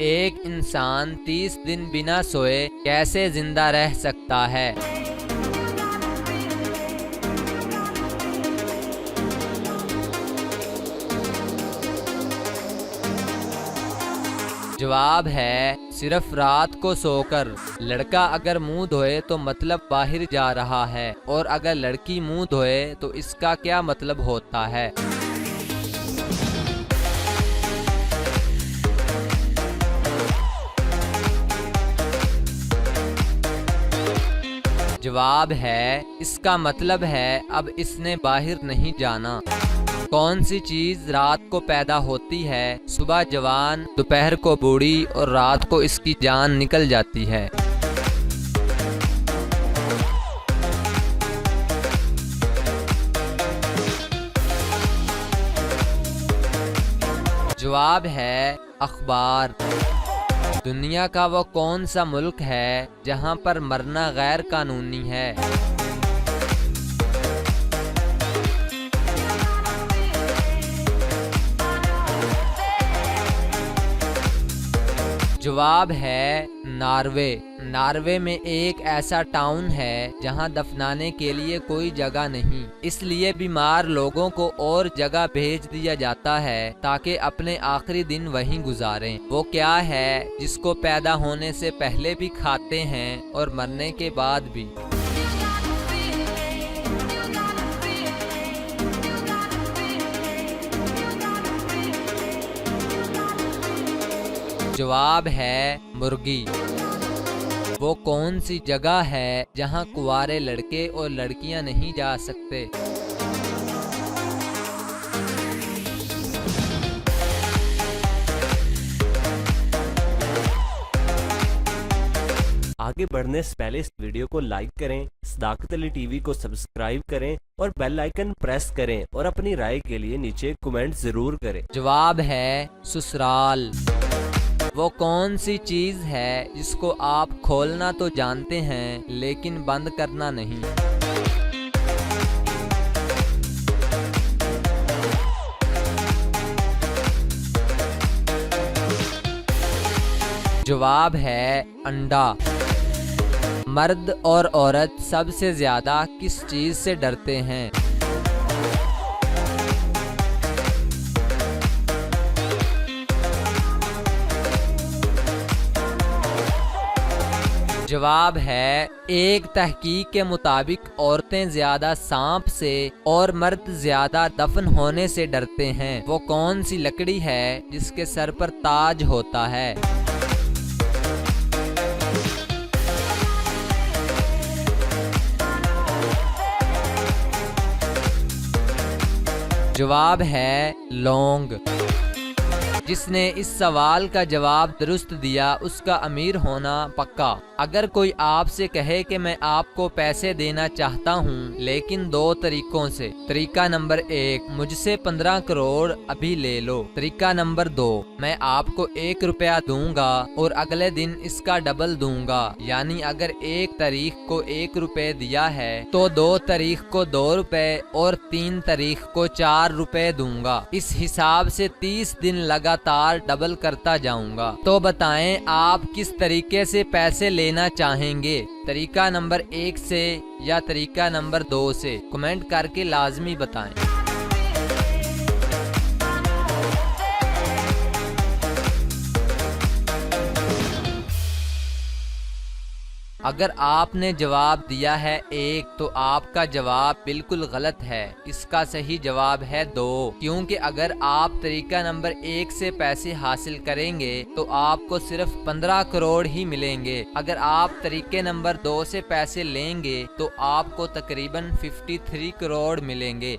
एक इंसान 30 दिन बिना सोए कैसे जिंदा रह सकता है? जवाब है सिर्फ रात को सोकर। लड़का अगर मुंह धोए तो मतलब बाहर जा रहा है, और अगर लड़की मुंह धोए तो इसका क्या मतलब होता है? जवाब है इसका मतलब है अब इसने बाहर नहीं जाना। कौन सी चीज रात को पैदा होती है, सुबह जवान, दोपहर को बूढ़ी और रात को इसकी जान निकल जाती है? जवाब है अखबार। दुनिया का वो कौन सा मुल्क है जहां पर मरना गैर कानूनी है? जवाब है नॉर्वे। नॉर्वे में एक ऐसा टाउन है जहां दफनाने के लिए कोई जगह नहीं, इसलिए बीमार लोगों को और जगह भेज दिया जाता है ताकि अपने आखिरी दिन वहीं गुजारें। वो क्या है जिसको पैदा होने से पहले भी खाते हैं और मरने के बाद भी? जवाब है मुर्गी। वो कौन सी जगह है जहां कुंवारे लड़के और लड़कियां नहीं जा सकते? आगे बढ़ने से पहले इस वीडियो को लाइक करें, सदाकत अली टीवी को सब्सक्राइब करें और बेल आइकन प्रेस करें और अपनी राय के लिए नीचे कमेंट जरूर करें। जवाब है ससुराल। वो कौन सी चीज है जिसको आप खोलना तो जानते हैं लेकिन बंद करना नहीं? जवाब है अंडा। मर्द और औरत सबसे ज्यादा किस चीज से डरते हैं? जवाब है एक तहकीक के मुताबिक औरतें ज्यादा सांप से और मर्द ज्यादा दफन होने से डरते हैं। वो कौन सी लकड़ी है जिसके सर पर ताज होता है? जवाब है लौंग। जिसने इस सवाल का जवाब दुरुस्त दिया उसका अमीर होना पक्का। अगर कोई आपसे कहे कि मैं आपको पैसे देना चाहता हूँ लेकिन 2 तरीकों से। तरीका नंबर 1, मुझसे 15 करोड़ अभी ले लो। तरीका नंबर 2, मैं आपको 1 रुपया दूंगा और अगले दिन इसका डबल दूंगा। यानी अगर 1 तारीख को 1 रुपए दिया है तो 2 तारीख को 2 रुपए और 3 तारीख को 4 रुपए दूंगा। इस हिसाब से 30 दिन लगातार डबल करता जाऊंगा। तो बताएं आप किस तरीके से पैसे लेना चाहेंगे, तरीका नंबर 1 से या तरीका नंबर 2 से? कमेंट करके लाजमी बताएं। अगर आपने जवाब दिया है 1 तो आपका जवाब बिल्कुल गलत है। इसका सही जवाब है 2, क्योंकि अगर आप तरीका नंबर 1 से पैसे हासिल करेंगे तो आपको सिर्फ 15 करोड़ ही मिलेंगे। अगर आप तरीके नंबर 2 से पैसे लेंगे तो आपको तकरीबन 53 करोड़ मिलेंगे।